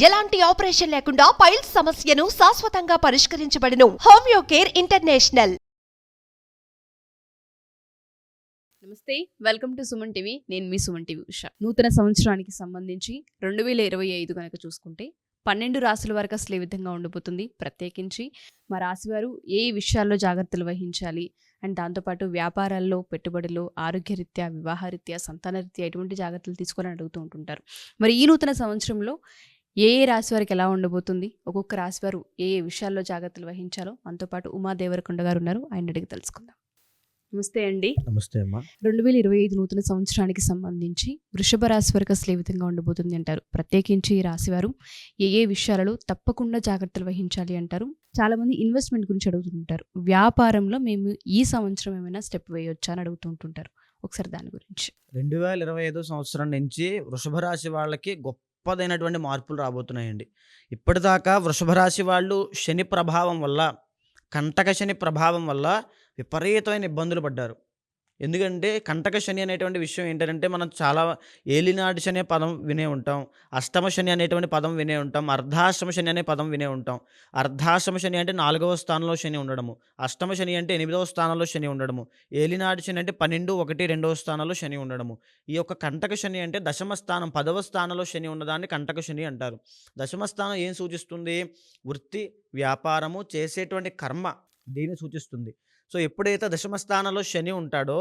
ఎలాంటి ఆపరేషన్ లేకుండా పైల్స్ సమస్యను శాశ్వతంగా పరిష్కరించబడును. Homeo care international. నమస్తే, వెల్కమ్ టు సుమన్ టీవీ. నేను మీ సుమన్ టీవీ ఉష. నూతన సంవత్సరానికి సంబంధించి 2025 కనుక చూసుకుంటే 12 రాశుల వరకు అసలు ఏ విధంగా ఉండబోతుంది, ప్రత్యేకించి మా రాశివారు ఏ విషయాల్లో జాగ్రత్తలు వహించాలి అండ్ దాంతోపాటు వ్యాపారాల్లో, పెట్టుబడులు, ఆరోగ్యరీత్యా, వివాహరీత్యా, సంతానరీత్యా ఎటువంటి జాగ్రత్తలు తీసుకోవాలని అడుగుతూ ఉంటుంటారు. మరి ఈ నూతన సంవత్సరంలో ఏ రాశి వారికి ఎలా ఉండబోతుంది, ఒక్కొక్క రాశి వారు ఏ విషయాల్లో జాగ్రత్తలు వహించాలో అంతోపాటు ఉమా దేవరకొండ గారు ఉన్నారు, ఆయన అడిగి తెలుసుకుందాం. నమస్తే అండి. నమస్తే అమ్మా. 2025 నూతన సంవత్సరానికి సంబంధించి వృషభ రాశి వారికి అసలు ఏ విధంగా ఉండబోతుంది అంటారు, ప్రత్యేకించి ఈ రాశి వారు ఏ విషయాలలో తప్పకుండా జాగ్రత్తలు వహించాలి అంటారు. చాలా మంది ఇన్వెస్ట్మెంట్ గురించి అడుగుతుంటారు, వ్యాపారంలో మేము ఈ సంవత్సరం ఏమైనా స్టెప్ వేయొచ్చా అని అడుగుతుంటుంటారు. ఒకసారి దాని గురించి. 2025 సంవత్సరం నుంచి వృషభ రాశి వాళ్ళకి గొప్పదైనటువంటి మార్పులు రాబోతున్నాయండి. ఇప్పటిదాకా వృషభ రాశి వాళ్ళు శని ప్రభావం వల్ల, కంటక శని ప్రభావం వల్ల విపరీతమైన ఇబ్బందులు పడ్డారు. ఎందుకంటే కంటక శని అనేటువంటి విషయం ఏంటంటే, మనం చాలా ఏలినాటి శని అనే పదం వినే ఉంటాం, అష్టమ శని అనేటువంటి పదం వినే ఉంటాం, అర్ధాష్టమ శని అనే పదం వినే ఉంటాం. అర్ధాష్టమ శని అంటే 4వ స్థానంలో శని ఉండడము, అష్టమ శని అంటే 8వ స్థానంలో శని ఉండడము, ఏలినాటి శని అంటే 12, 1, 2వ స్థానంలో శని ఉండడము. ఈ యొక్క కంటక శని అంటే దశమ స్థానం, 10వ స్థానంలో శని ఉన్నదాన్ని కంటక శని అంటారు. దశమ స్థానం ఏం సూచిస్తుంది? వృత్తి, వ్యాపారము, చేసేటువంటి కర్మ, దీన్ని సూచిస్తుంది. సో ఎప్పుడైతే దశమ స్థానంలో శని ఉంటాడో,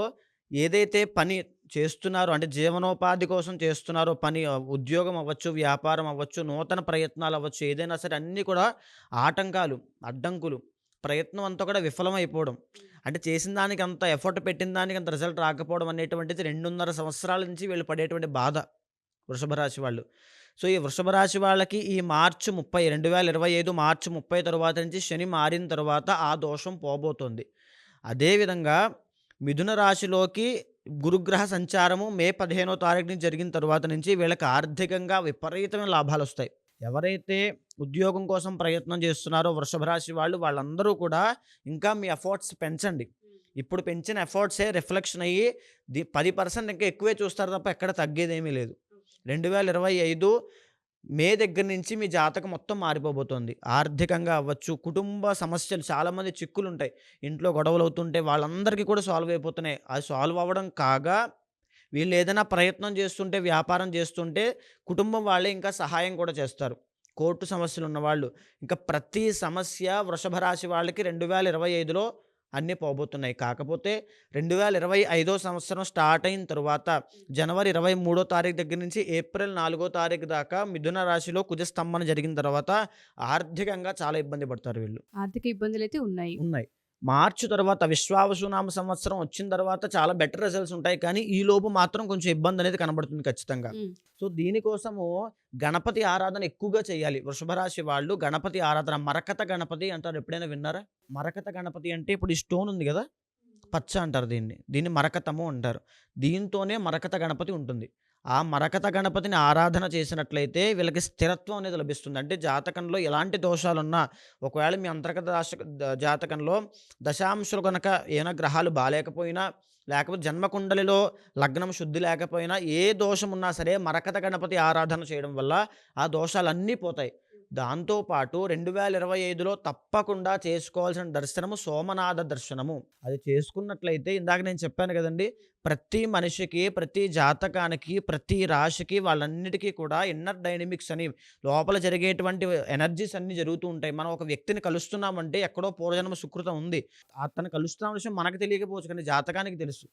ఏదైతే పని చేస్తున్నారో అంటే జీవనోపాధి కోసం చేస్తున్నారో, పని ఉద్యోగం అవ్వచ్చు, వ్యాపారం అవ్వచ్చు, నూతన ప్రయత్నాలు అవ్వచ్చు, ఏదైనా సరే అన్నీ కూడా ఆటంకాలు, అడ్డంకులు, ప్రయత్నం అంతా కూడా విఫలమైపోవడం, అంటే చేసిన దానికి అంత ఎఫర్ట్ పెట్టిన దానికి అంత రిజల్ట్ రాకపోవడం అనేటువంటిది 2.5 సంవత్సరాల నుంచి వీళ్ళు పడేటువంటి బాధ వృషభ రాశి వాళ్ళు. సో ఈ వృషభ రాశి వాళ్ళకి ఈ మార్చి 30, 2025 మార్చి 30 తర్వాత నుంచి శని మారిన తర్వాత ఆ దోషం పోబోతోంది. అదేవిధంగా మిథున రాశిలోకి గురుగ్రహ సంచారము మే 15వ తారీఖు నుంచి జరిగిన తర్వాత నుంచి వీళ్ళకి ఆర్థికంగా విపరీతమైన లాభాలు వస్తాయి. ఎవరైతే ఉద్యోగం కోసం ప్రయత్నం చేస్తున్నారో వృషభ రాశి వాళ్ళు, వాళ్ళందరూ కూడా ఇంకా మీ ఎఫర్ట్స్ పెంచండి. ఇప్పుడు పెంచిన ఎఫర్ట్సే రిఫ్లెక్షన్ అయ్యి 10% ఇంకా ఎక్కువే చూస్తారు తప్ప ఎక్కడ తగ్గేదేమీ లేదు. 2025 మే దగ్గర నుంచి మీ జాతకం మొత్తం మారిపోబోతోంది. ఆర్థికంగా అవ్వచ్చు, కుటుంబ సమస్యలు, చాలామంది చిక్కులు ఉంటాయి, ఇంట్లో గొడవలు అవుతుంటే వాళ్ళందరికీ కూడా సాల్వ్ అయిపోతున్నాయి. అది సాల్వ్ అవ్వడం కాగా వీళ్ళు ఏదైనా ప్రయత్నం చేస్తుంటే, వ్యాపారం చేస్తుంటే కుటుంబం వాళ్ళే ఇంకా సహాయం కూడా చేస్తారు. కోర్టు సమస్యలు ఉన్నవాళ్ళు, ఇంకా ప్రతి సమస్య వృషభ రాశి వాళ్ళకి 2025లో అన్నీ పోబోతున్నాయి. కాకపోతే 2025 సంవత్సరం స్టార్ట్ అయిన తర్వాత జనవరి 23వ తారీఖు దగ్గర నుంచి ఏప్రిల్ 4వ తారీఖు దాకా మిథున రాశిలో కుజస్తంభన జరిగిన తర్వాత ఆర్థికంగా చాలా ఇబ్బంది పడతారు వీళ్ళు. ఆర్థిక ఇబ్బందులు అయితే ఉన్నాయి. మార్చి తర్వాత విశ్వావసునామ సంవత్సరం వచ్చిన తర్వాత చాలా బెటర్ రిజల్ట్స్ ఉంటాయి, కానీ ఈ లోపు మాత్రం కొంచెం ఇబ్బంది అనేది కనబడుతుంది ఖచ్చితంగా. సో దీనికోసము గణపతి ఆరాధన ఎక్కువగా చేయాలి వృషభ రాశి వాళ్ళు. గణపతి ఆరాధన, మరకత గణపతి అంటారు, ఎప్పుడైనా విన్నారా? మరకత గణపతి అంటే ఇప్పుడు ఈ స్టోన్ ఉంది కదా, పచ్చ అంటారు దీన్ని మరకతము అంటారు. దీంతోనే మరకత గణపతి ఉంటుంది. ఆ మరకత గణపతిని ఆరాధన చేసినట్లయితే వీళ్ళకి స్థిరత్వం అనేది లభిస్తుంది. అంటే జాతకంలో ఎలాంటి దోషాలున్నా, ఒకవేళ మీ అంతర్గత జాతకంలో దశాంశాలు కనుక ఏమైనా గ్రహాలు బాగాలేకపోయినా, లేకపోతే జన్మకుండలిలో లగ్నం శుద్ధి లేకపోయినా, ఏ దోషం ఉన్నా సరే మరకత గణపతి ఆరాధన చేయడం వల్ల ఆ దోషాలన్నీ పోతాయి. దాంతోపాటు 2025లో తప్పకుండా చేసుకోవాల్సిన దర్శనము సోమనాథ దర్శనము. అది చేసుకున్నట్లయితే, ఇందాక నేను చెప్పాను కదండి, ప్రతి మనిషికి, ప్రతి జాతకానికి, ప్రతి రాశికి, వాళ్ళన్నిటికీ కూడా ఇన్నర్ డైనమిక్స్ అని లోపల జరిగేటువంటి ఎనర్జీస్ అన్నీ జరుగుతూ ఉంటాయి. మనం ఒక వ్యక్తిని కలుస్తున్నామంటే ఎక్కడో పూర్వజన్మ సుకృతం ఉంది, అతను కలుస్తున్న విషయం మనకు తెలియకపోవచ్చు, కానీ జాతకానికి తెలుసు.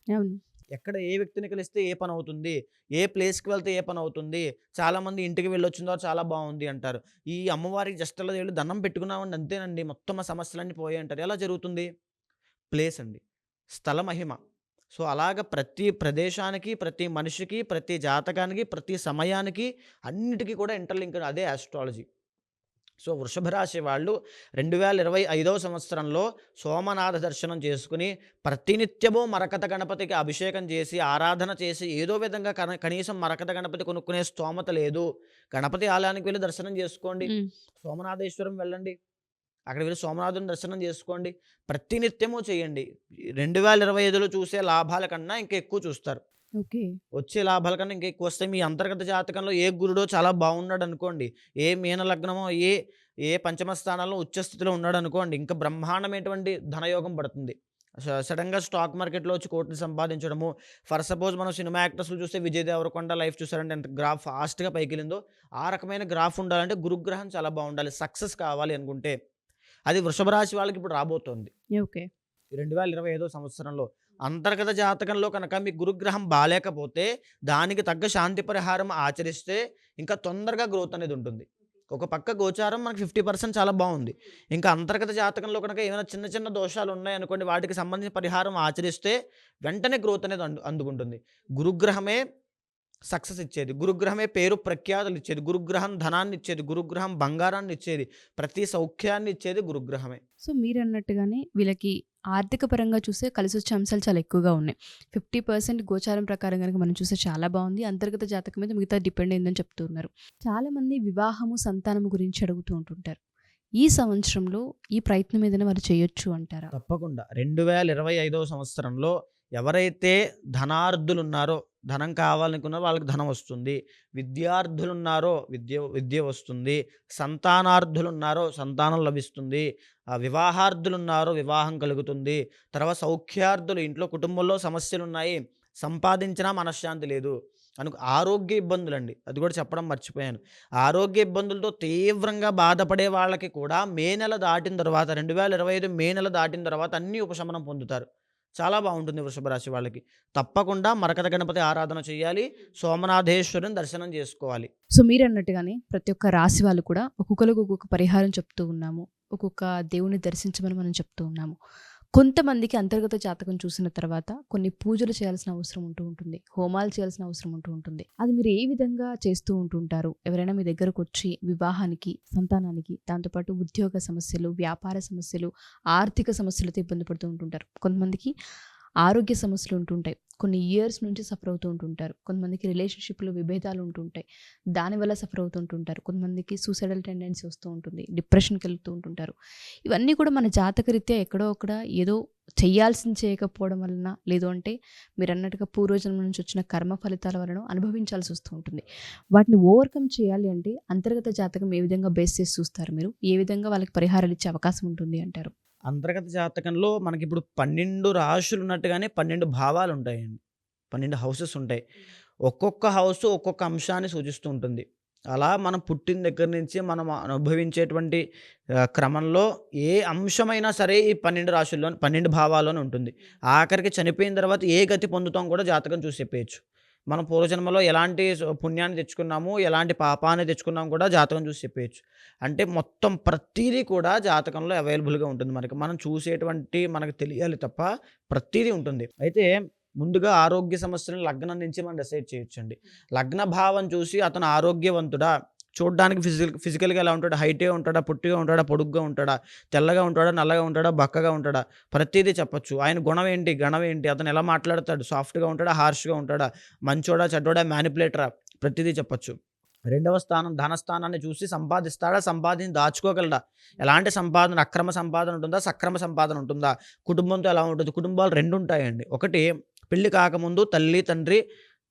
ఎక్కడ ఏ వ్యక్తిని కలిస్తే ఏ పని అవుతుంది, ఏ ప్లేస్కి వెళ్తే ఏ పని అవుతుంది. చాలామంది ఇంటికి వెళ్ళొచ్చిందో చాలా బాగుంది అంటారు, ఈ అమ్మవారికి జస్ట్ అలా వెళ్ళి దండం పెట్టుకున్నామండి అంతేనండి మొత్తం ఆ సమస్యలన్నీ పోయాయి అంటారు. ఎలా జరుగుతుంది? ప్లేస్ అండి, స్థల మహిమ. సో అలాగ ప్రతి ప్రదేశానికి, ప్రతి మనిషికి, ప్రతి జాతకానికి, ప్రతి సమయానికి, అన్నిటికీ కూడా ఇంటర్లింక్, అదే ఆస్ట్రాలజీ. సో వృషభ రాశి వాళ్ళు 2025 సంవత్సరంలో సోమనాథ దర్శనం చేసుకుని ప్రతినిత్యము మరకత గణపతికి అభిషేకం చేసి, ఆరాధన చేసి, ఏదో విధంగా కనీసం మరకత గణపతి కొనుక్కునే స్తోమత లేదు, గణపతి ఆలయానికి వెళ్ళి దర్శనం చేసుకోండి. సోమనాథేశ్వరం వెళ్ళండి, అక్కడ వెళ్ళి సోమనాథుని దర్శనం చేసుకోండి. ప్రతినిత్యము చేయండి. 2025లో చూసే లాభాల కన్నా ఇంకా ఎక్కువ చూస్తారు. ఓకే. వచ్చే లాభాల కన్నా ఇంకా ఎక్కువ వస్తాయి. మీ అంతర్గత జాతకంలో ఏ గురుడో చాలా బాగున్నాడు అనుకోండి, ఏ మీన లగ్నమో ఏ ఏ పంచమ స్థానాల్లో ఉచ్చ స్థితిలో ఉన్నాడు అనుకోండి, ఇంకా బ్రహ్మాండమైనటువంటి ధనయోగం పడుతుంది. సడన్గా స్టాక్ మార్కెట్లో వచ్చి కోట్లు సంపాదించడము. ఫర్ సపోజ్ మనం సినిమా యాక్టర్స్లు చూస్తే విజయ్ దేవరకొండ లైఫ్ చూసారంటే ఎంత గ్రాఫ్ ఫాస్ట్గా పైకి వెళ్ళిందో, ఆ రకమైన గ్రాఫ్ ఉండాలంటే గురుగ్రహం చాలా బాగుండాలి. సక్సెస్ కావాలి అనుకుంటే అది వృషభ రాశి వాళ్ళకి ఇప్పుడు రాబోతోంది ఓకే. 2025 సంవత్సరంలో. అంతర్గత జాతకంలో కనుక మీ గురుగ్రహం బాలేకపోతే దానికి తగ్గ శాంతి పరిహారం ఆచరిస్తే ఇంకా తొందరగా గ్రోత్ అనేది ఉంటుంది. ఒక పక్క గోచారం మనకి 50% చాలా బాగుంది. ఇంకా అంతర్గత జాతకంలో కనుక ఏమైనా చిన్న చిన్న దోషాలు ఉన్నాయనుకోండి, వాటికి సంబంధించిన పరిహారం ఆచరిస్తే వెంటనే గ్రోత్ అనేది అందుకుంటుంది. గురుగ్రహమే సక్సెస్ ఇచ్చేది, గురుగ్రహమే పేరు ప్రఖ్యాతులు ఇచ్చేది, గురుగ్రహం ధనాన్ని ఇచ్చేది, గురుగ్రహం బంగారాన్ని ఇచ్చేది, ప్రతి సౌఖ్యాన్ని ఇచ్చేది గురుగ్రహమే. సో మీరన్నట్టుగానే వీళ్ళకి ఆర్థిక పరంగా చూస్తే కలిసొచ్చే అంశాలు చాలా ఎక్కువగా ఉన్నాయి. 50% గోచారం ప్రకారం గనుక మనం చూస్తే చాలా బాగుంది. అంతర్గత జాతకం మీద మిగతా డిపెండ్ అయిందని చెప్తూ ఉన్నారు. చాలామంది వివాహము, సంతానము గురించి అడుగుతూ ఉంటుంటారు. ఈ సంవత్సరంలో ఈ ప్రయత్నం ఏదైనా వారు చేయొచ్చు అంటారా? తప్పకుండా 2025 సంవత్సరంలో ఎవరైతే ధనార్థులున్నారో, ధనం కావాలనుకున్నారో వాళ్ళకి ధనం వస్తుంది. విద్యార్థులున్నారో విద్య వస్తుంది. సంతానార్థులున్నారో సంతానం లభిస్తుంది. వివాహార్థులున్నారో వివాహం కలుగుతుంది. తర్వాత సౌఖ్యార్థులు, ఇంట్లో కుటుంబంలో సమస్యలున్నాయి, సంపాదించినా మనశ్శాంతి లేదు ఆరోగ్య ఇబ్బందులండి, అది కూడా చెప్పడం మర్చిపోయాను. ఆరోగ్య ఇబ్బందులతో తీవ్రంగా బాధపడే వాళ్ళకి కూడా మే నెల దాటిన తర్వాత 2025 మే నెల దాటిన తర్వాత అన్నీ ఉపశమనం పొందుతారు. చాలా బాగుంటుంది వృషభ రాశి వాళ్ళకి. తప్పకుండా మరకత గణపతి ఆరాధన చేయాలి, సోమనాథేశ్వరుని దర్శనం చేసుకోవాలి. సో మీరన్నట్టుగానే ప్రతి ఒక్క రాశి వాళ్ళు కూడా ఒక్కొక్కరికి ఒక్కొక్క పరిహారం చెప్తూ ఉన్నాము. ఒక్కొక్క దేవుని దర్శించమని మనం చెప్తూ ఉన్నాము. కొంతమందికి అంతర్గత జాతకం చూసిన తర్వాత కొన్ని పూజలు చేయాల్సిన అవసరం ఉంటూ ఉంటుంది, హోమాలు చేయాల్సిన అవసరం ఉంటూ ఉంటుంది. అది మీరు ఏ విధంగా చేస్తూ ఉంటుంటారు? ఎవరైనా మీ దగ్గరకు వచ్చి వివాహానికి, సంతానానికి, దాంతోపాటు ఉద్యోగ సమస్యలు, వ్యాపార సమస్యలు, ఆర్థిక సమస్యలతో ఇబ్బంది పడుతూ ఉంటుంటారు. కొంతమందికి ఆరోగ్య సమస్యలు ఉంటుంటాయి, కొన్ని ఇయర్స్ నుంచి సఫర్ అవుతూ ఉంటుంటారు. కొంతమందికి రిలేషన్షిప్లో విభేదాలు ఉంటుంటాయి, దానివల్ల సఫర్ అవుతుంటుంటారు. కొంతమందికి సూసైడల్ టెండెన్సీ వస్తూ ఉంటుంది, డిప్రెషన్కి వెళ్తూ ఉంటుంటారు. ఇవన్నీ కూడా మన జాతకరీత్యా ఎక్కడో అక్కడ ఏదో చేయాల్సింది చేయకపోవడం వలన, లేదు అంటే మీరు అన్నట్టుగా పూర్వజన్మ నుంచి వచ్చిన కర్మ ఫలితాల వలన అనుభవించాల్సి వస్తూ ఉంటుంది. వాటిని ఓవర్కమ్ చేయాలి అంటే అంతర్గత జాతకం ఏ విధంగా బేస్ చేసి చూస్తారు మీరు? ఏ విధంగా వాళ్ళకి పరిహారాలు ఇచ్చే అవకాశం ఉంటుంది అంటారు? అంతర్గత జాతకంలో మనకి ఇప్పుడు 12 రాశులు ఉన్నట్టుగానే 12 భావాలు ఉంటాయండి, 12 హౌసెస్ ఉంటాయి. ఒక్కొక్క హౌస్ ఒక్కొక్క అంశాన్ని సూచిస్తూ ఉంటుంది. అలా మనం పుట్టిన దగ్గర నుంచి మనం అనుభవించేటువంటి క్రమంలో ఏ అంశమైనా సరే ఈ 12 రాశుల్లో 12 భావాల్లోనే ఉంటుంది. ఆఖరికి చనిపోయిన తర్వాత ఏ గతి పొందుతాం కూడా జాతకం చూసి చెప్పేయచ్చు. మనం పూర్వజన్మలో ఎలాంటి పుణ్యాన్ని తెచ్చుకున్నాము, ఎలాంటి పాపాన్ని తెచ్చుకున్నాము కూడా జాతకం చూసి చెప్పేయచ్చు. అంటే మొత్తం ప్రతీదీ కూడా జాతకంలో అవైలబుల్గా ఉంటుంది. మనం చూసేటువంటి మనకు తెలియాలి తప్ప ప్రతీదీ ఉంటుంది. అయితే ముందుగా ఆరోగ్య సమస్యలను లగ్నం నుంచి మనం డిసైడ్ చేయొచ్చండి. లగ్న భావం చూసి అతను ఆరోగ్యవంతుడా, చూడడానికి ఫిజికల్గా ఎలా ఉంటాడా, హైటే ఉంటాడా, పుట్టిగా ఉంటాడా, పొడుగ్గా ఉంటాడా, తెల్లగా ఉంటాడా, నల్లగా ఉంటాడా, బక్కగా ఉంటాడా, ప్రతిదీ చెప్పొచ్చు. ఆయన గుణం ఏంటి, గణం ఏంటి, అతను ఎలా మాట్లాడతాడు, సాఫ్ట్గా ఉంటాడా, హార్ష్గా ఉంటాడా, మంచోడా, చెడ్డోడా, మ్యానిపులేటరా, ప్రతిదీ చెప్పొచ్చు. రెండవ స్థానం ధనస్థానాన్ని చూసి సంపాదిస్తాడా, సంపాదించి దాచుకోగలడా, ఎలాంటి సంపాదన, అక్రమ సంపాదన ఉంటుందా, సక్రమ సంపాదన ఉంటుందా, కుటుంబంతో ఎలా ఉంటుంది. కుటుంబాలు 2 ఉంటాయండి. ఒకటి పెళ్లి కాకముందు తల్లి, తండ్రి,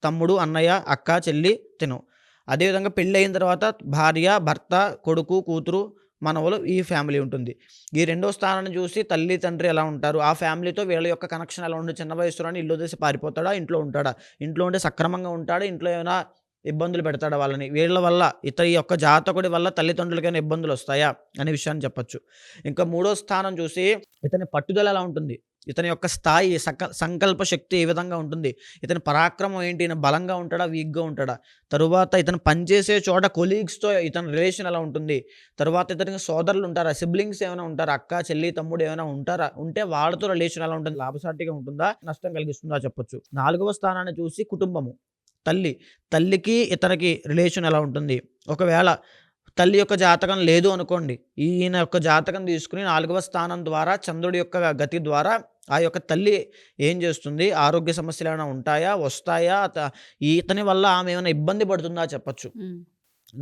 తమ్ముడు, అన్నయ్య, అక్క, చెల్లి, తిను. అదేవిధంగా పెళ్ళి అయిన తర్వాత భార్య, భర్త, కొడుకు, కూతురు, మనవలు, ఈ ఫ్యామిలీ ఉంటుంది. ఈ రెండో స్థానాన్ని చూసి తల్లి, తండ్రి ఎలా ఉంటారు, ఆ ఫ్యామిలీతో వీళ్ళ యొక్క కనెక్షన్ ఎలా ఉంటుంది. చిన్న వయసులోనే ఇల్లు వదిలేసి పారిపోతాడా, ఇంట్లో ఉంటాడా, ఇంట్లో ఉంటే సక్రమంగా ఉంటాడా, ఇంట్లో ఏమైనా ఇబ్బందులు పెడతాడా వాళ్ళని, వీళ్ళ వల్ల ఈ యొక్క జాతకుడి వల్ల తల్లిదండ్రులకైనా ఇబ్బందులు వస్తాయా అనే విషయాన్ని చెప్పచ్చు. ఇంకా మూడో స్థానం చూసి ఇతని పట్టుదల ఎలా ఉంటుంది, ఇతని యొక్క స్థాయి, సంకల్ప శక్తి ఏ విధంగా ఉంటుంది, ఇతని పరాక్రమం ఏంటి, ఈయన బలంగా ఉంటాడా, వీక్గా ఉంటాడా, తరువాత ఇతను పనిచేసే చోట కొలీగ్స్తో ఇతని రిలేషన్ ఎలా ఉంటుంది, తరువాత ఇతనికి సోదరులు ఉంటారా, సిబ్లింగ్స్ ఏమైనా ఉంటారా, అక్క, చెల్లి, తమ్ముడు ఏమైనా ఉంటారా, ఉంటే వాళ్ళతో రిలేషన్ ఎలా ఉంటుంది, లాభసాటిగా ఉంటుందా, నష్టం కలిగిస్తుందా చెప్పొచ్చు. 4వ స్థానాన్ని చూసి కుటుంబము, తల్లికి ఇతనికి రిలేషన్ ఎలా ఉంటుంది. ఒకవేళ తల్లి యొక్క జాతకం లేదు అనుకోండి, ఈయన యొక్క జాతకం తీసుకుని 4వ స్థానం ద్వారా చంద్రుడి యొక్క గతి ద్వారా ఆ యొక్క తల్లి ఏం చేస్తుంది, ఆరోగ్య సమస్యలు ఏమైనా ఉంటాయా, వస్తాయా, ఇతని వల్ల ఆమె ఏమైనా ఇబ్బంది పడుతుందా చెప్పచ్చు.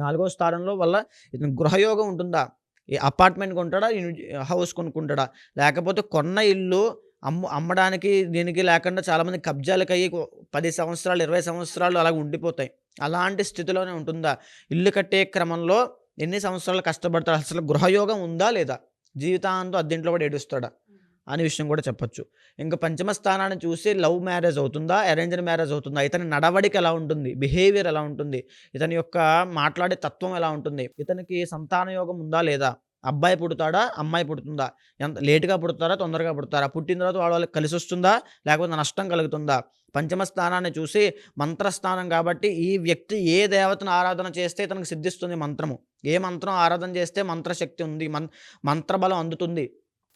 4వ స్థానంలో వల్ల ఇతని గృహయోగం ఉంటుందా, అపార్ట్మెంట్ కొంటాడా, హౌస్ కొనుక్కుంటాడా, లేకపోతే కొన్న ఇల్లు అమ్మడానికి దీనికి లేకుండా చాలామంది కబ్జాలకు అయ్యి 10 సంవత్సరాలు 20 సంవత్సరాలు అలాగ ఉండిపోతాయి. అలాంటి స్థితిలోనే ఉంటుందా? ఇల్లు కట్టే క్రమంలో ఎన్ని సంవత్సరాలు కష్టపడతాడు? అసలు గృహయోగం ఉందా లేదా? జీవితాంతం అద్దెంట్లో కూడా ఏడుస్తాడా అనే విషయం కూడా చెప్పొచ్చు. ఇంకా పంచమ స్థానాన్ని చూసి లవ్ మ్యారేజ్ అవుతుందా, అరేంజ్డ్ మ్యారేజ్ అవుతుందా, ఇతని నడవడిక ఎలా ఉంటుంది, బిహేవియర్ ఎలా ఉంటుంది, ఇతని యొక్క మాట్లాడే తత్వం ఎలా ఉంటుంది, ఇతనికి సంతాన యోగం ఉందా లేదా, అబ్బాయి పుడతాడా అమ్మాయి పుడుతుందా, ఎంత లేటుగా పుడతారా తొందరగా పుడతారా, పుట్టిన తర్వాత వాళ్ళకి కలిసి వస్తుందా లేకపోతే నష్టం కలుగుతుందా. పంచమ స్థానాన్ని చూసి మంత్రస్థానం కాబట్టి ఈ వ్యక్తి ఏ దేవతను ఆరాధన చేస్తే ఇతనికి సిద్ధిస్తుంది మంత్రము, ఏ మంత్రం ఆరాధన చేస్తే మంత్రశక్తి ఉంది, మంత్రబలం అందుతుంది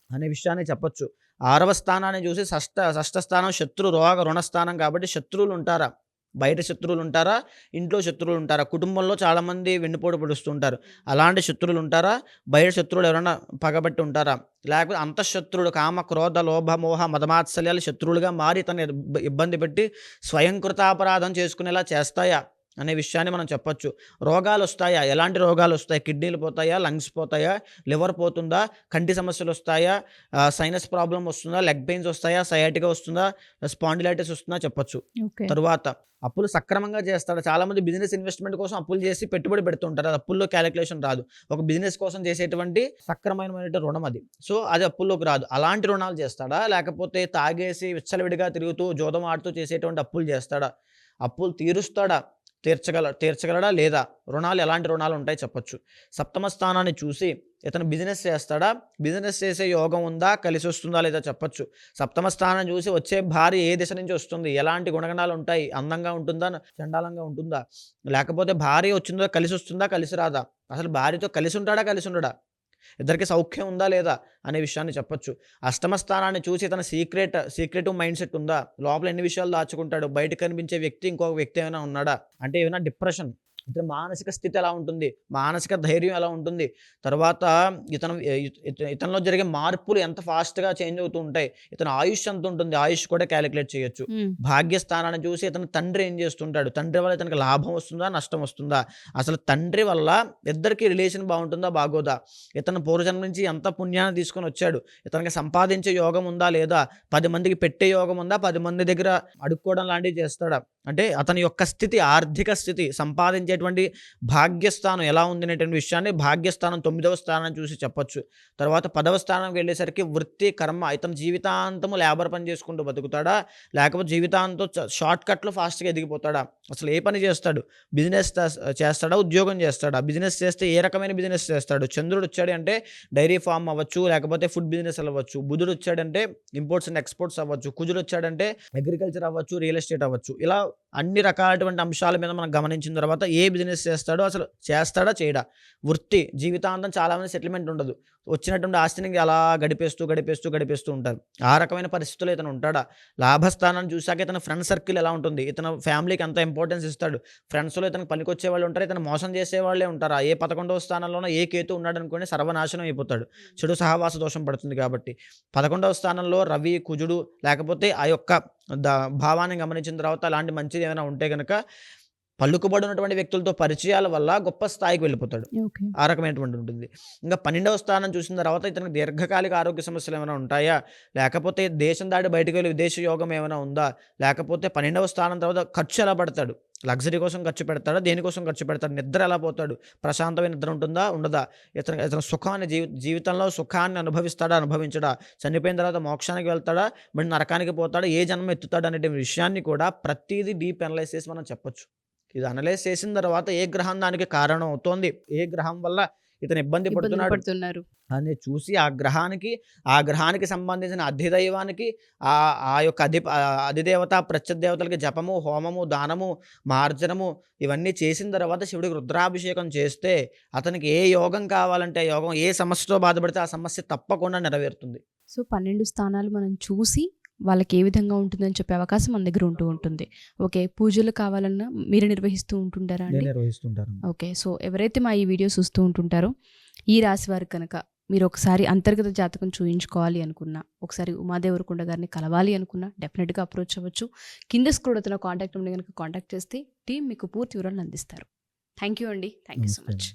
అనే విషయాన్ని చెప్పొచ్చు. 6వ స్థానాన్ని చూసి షష్ఠ స్థానం శత్రు రోగ రుణస్థానం కాబట్టి శత్రువులు ఉంటారా, బయట శత్రువులు ఉంటారా, ఇంట్లో శత్రువులు ఉంటారా, కుటుంబంలో చాలామంది వెన్నుపోటు పొడుస్తుంటారు, అలాంటి శత్రువులు ఉంటారా, బయట శత్రువులు ఎవరైనా పగబట్టి ఉంటారా, లేకపోతే అంతఃశత్రువులు కామ క్రోధ లోభ మోహ మదమాత్సల్యాలు శత్రువులుగా మారి తన ఇబ్బంది పెట్టి స్వయంకృతాపరాధం చేసుకునేలా చేస్తాయా అనే విషయాన్ని మనం చెప్పొచ్చు. రోగాలు వస్తాయా, ఎలాంటి రోగాలు వస్తాయి, కిడ్నీలు పోతాయా, లంగ్స్ పోతాయా, లివర్ పోతుందా, కంటి సమస్యలు వస్తాయా, సైనస్ ప్రాబ్లం వస్తుందా, లెగ్ పెయిన్స్ వస్తాయా, సయాటిగా వస్తుందా, స్పాండిలైటిస్ వస్తుందా చెప్పొచ్చు. తరువాత అప్పులు సక్రమంగా చేస్తాడు. చాలామంది బిజినెస్ ఇన్వెస్ట్మెంట్ కోసం అప్పులు చేసి పెట్టుబడి పెడుతుంటారు, అది అప్పుల్లో క్యాలిక్యులేషన్ రాదు. ఒక బిజినెస్ కోసం చేసేటువంటి సక్రమమైన రుణం అది, సో అది అప్పుల్లోకి రాదు. అలాంటి రుణాలు చేస్తాడా, లేకపోతే తాగేసి విచ్చలవిడిగా తిరుగుతూ జోదం ఆడుతూ చేసేటువంటి అప్పులు చేస్తాడా, అప్పులు తీర్చగలడా లేదా, రుణాలు ఎలాంటి రుణాలు ఉంటాయి చెప్పొచ్చు. సప్తమ స్థానాన్ని చూసి ఇతను బిజినెస్ చేస్తాడా, బిజినెస్ చేసే యోగం ఉందా, కలిసి వస్తుందా లేదా చెప్పొచ్చు. సప్తమ స్థానం చూసి వచ్చే భార్య ఏ దిశ నుంచి వస్తుంది, ఎలాంటి గుణగణాలు ఉంటాయి, అందంగా ఉంటుందా చండాలంగా ఉంటుందా, లేకపోతే భార్య వచ్చిందో కలిసి వస్తుందా కలిసి రాదా, అసలు భార్యతో కలిసి ఉంటాడా కలిసి ఉండడా, ఇద్దరికి సౌఖ్యం ఉందా లేదా అనే విషయాన్ని చెప్పొచ్చు. అష్టమ స్థానాన్ని చూసి తన సీక్రెటివ్ మైండ్ సెట్ ఉందా, లోపల ఎన్ని విషయాలు దాచుకుంటాడు, బయట కనిపించే వ్యక్తి ఇంకొక వ్యక్తి ఏమైనా ఉన్నాడా, అంటే ఏమైనా డిప్రెషన్, ఇతని మానసిక స్థితి ఎలా ఉంటుంది, మానసిక ధైర్యం ఎలా ఉంటుంది, తర్వాత ఇతనిలో జరిగే మార్పులు ఎంత ఫాస్ట్గా చేంజ్ అవుతూ ఉంటాయి, ఇతని ఆయుష్ ఎంత ఉంటుంది, ఆయుష్ కూడా క్యాలిక్యులేట్ చేయొచ్చు. భాగ్యస్థానాన్ని చూసి ఇతను తండ్రి ఏం చేస్తుంటాడు, తండ్రి వల్ల ఇతనికి లాభం వస్తుందా నష్టం వస్తుందా, అసలు తండ్రి వల్ల ఇద్దరికి రిలేషన్ బాగుంటుందా బాగోదా, ఇతను పూర్వజన్మ నుంచి ఎంత పుణ్యాన్ని తీసుకొని వచ్చాడు, ఇతనికి సంపాదించే యోగం ఉందా లేదా, 10 మందికి పెట్టే యోగం ఉందా, 10 మంది దగ్గర అడుక్కోవడం లాంటివి చేస్తాడా, అంటే అతని యొక్క స్థితి, ఆర్థిక స్థితి, సంపాదించేటువంటి భాగ్యస్థానం ఎలా ఉంది అనేటువంటి విషయాన్ని భాగ్యస్థానం 9వ స్థానం చూసి చెప్పొచ్చు. తర్వాత 10వ స్థానంకి వెళ్ళేసరికి వృత్తి కర్మ, ఇతను జీవితాంతము లేబర్ పని చేసుకుంటూ బతుకుతాడా, లేకపోతే జీవితాంతం షార్ట్ కట్లో ఫాస్ట్గా ఎదిగిపోతాడా, అసలు ఏ పని చేస్తాడు, బిజినెస్ చేస్తాడా ఉద్యోగం చేస్తాడా, బిజినెస్ చేస్తే ఏ రకమైన బిజినెస్ చేస్తాడు. చంద్రుడు వచ్చాడు అంటే డైరీ ఫార్మ్ అవ్వచ్చు, లేకపోతే ఫుడ్ బిజినెస్ అవ్వచ్చు, బుధుడు వచ్చాడంటే ఇంపోర్ట్స్ అండ్ ఎక్స్పోర్ట్స్ అవ్వచ్చు, కుజుడు వచ్చాడంటే అగ్రికల్చర్ అవ్వచ్చు, రియల్ ఎస్టేట్ అవ్వచ్చు. ఇలా అన్ని రకాలటువంటి అంశాల మీద మనం గమనించిన తర్వాత ఏ బిజినెస్ చేస్తాడో, అసలు చేస్తాడా చేయడా, వృత్తి జీవితాంతం చాలామంది సెటిల్మెంట్ ఉండదు, వచ్చినటువంటి ఆస్తిని అలా గడిపేస్తూ ఉంటారు. ఆ రకమైన పరిస్థితుల్లో ఇతను ఉంటాడా. లాభస్థానాన్ని చూశాక ఇతను ఫ్రెండ్ సర్కిల్ ఎలా ఉంటుంది, ఇతను ఫ్యామిలీకి ఎంత ఇంపార్టెన్స్ ఇస్తాడు, ఫ్రెండ్స్లో ఇతను పనికొచ్చే వాళ్ళు ఉంటారు, ఇతను మోసం చేసే వాళ్ళే ఉంటారు. ఏ 11వ స్థానంలోనో ఏ కేతు ఉన్నాడు అనుకోండి సర్వనాశనం అయిపోతాడు, చెడు సహవాస దోషం పడుతుంది. కాబట్టి 11వ స్థానంలో రవి కుజుడు లేకపోతే ఆ యొక్క భావాన్ని గమనించిన తర్వాత అలాంటి మంచిది ఏమైనా ఉంటే కనుక పలుకుబడినటువంటి వ్యక్తులతో పరిచయాల వల్ల గొప్ప స్థాయికి వెళ్ళిపోతాడు, ఆ రకమైనటువంటి ఉంటుంది. ఇంకా 12వ స్థానం చూసిన తర్వాత ఇతనికి దీర్ఘకాలిక ఆరోగ్య సమస్యలు ఏమైనా ఉంటాయా, లేకపోతే దేశం దాటి బయటకు వెళ్ళి విదేశీ యోగం ఏమైనా ఉందా, లేకపోతే 12వ స్థానం తర్వాత ఖర్చు ఎలా పడతాడు, లగ్జరీ కోసం ఖర్చు పెడతాడా, దేనికోసం ఖర్చు పెడతాడు, నిద్ర ఎలా పోతాడు, ప్రశాంతమైన నిద్ర ఉంటుందా ఉండదా, ఇతను సుఖాన్ని జీవితంలో సుఖాన్ని అనుభవించడా, చనిపోయిన తర్వాత మోక్షానికి వెళ్తాడా, మరి నరకానికి పోతాడా, ఏ జన్మ ఎత్తుతాడు అనే విషయాన్ని కూడా ప్రతిదీ డీప్ అనలైజ్ చేసి మనం చెప్పొచ్చు. ఇది అనలైజ్ చేసిన తర్వాత ఏ గ్రహం దానికి కారణం అవుతోంది, ఏ గ్రహం వల్ల ఇతను ఇబ్బంది పడుతున్నారు అని చూసి ఆ గ్రహానికి సంబంధించిన అధిదైవానికి ఆ యొక్క అధిదేవత ప్రత్యదేవతలకి జపము హోమము దానము మార్జనము ఇవన్నీ చేసిన తర్వాత శివుడికి రుద్రాభిషేకం చేస్తే అతనికి ఏ యోగం కావాలంటే ఆ యోగం, ఏ సమస్యతో బాధపడితే ఆ సమస్య తప్పకుండా నెరవేరుతుంది. సో 12 స్థానాలు మనం చూసి వాళ్ళకి ఏ విధంగా ఉంటుందని చెప్పే అవకాశం మన దగ్గర ఉంటుంది. ఓకే, పూజలు కావాలన్నా మీరు నిర్వహిస్తూ ఉంటుంటారా అండి? నిర్వహిస్తుంటారు. ఓకే, సో ఎవరైతే మా ఈ వీడియో చూస్తూ ఉంటుంటారో ఈ రాశి వారికి కనుక మీరు ఒకసారి అంతర్గత జాతకం చూయించుకోవాలి అనుకున్నా, ఒకసారి ఉమాదేవరకొండ గారిని కలవాలి అనుకున్నా డెఫినెట్గా అప్రోచ్ అవ్వచ్చు. కింద స్క్రోల్ అవుతున్న కాంటాక్ట్ నెంబర్ కనుక కాంటాక్ట్ చేస్తే టీం మీకు పూర్తి వివరాలను అందిస్తారు. థ్యాంక్ యూ అండి, థ్యాంక్ యూ సో మచ్.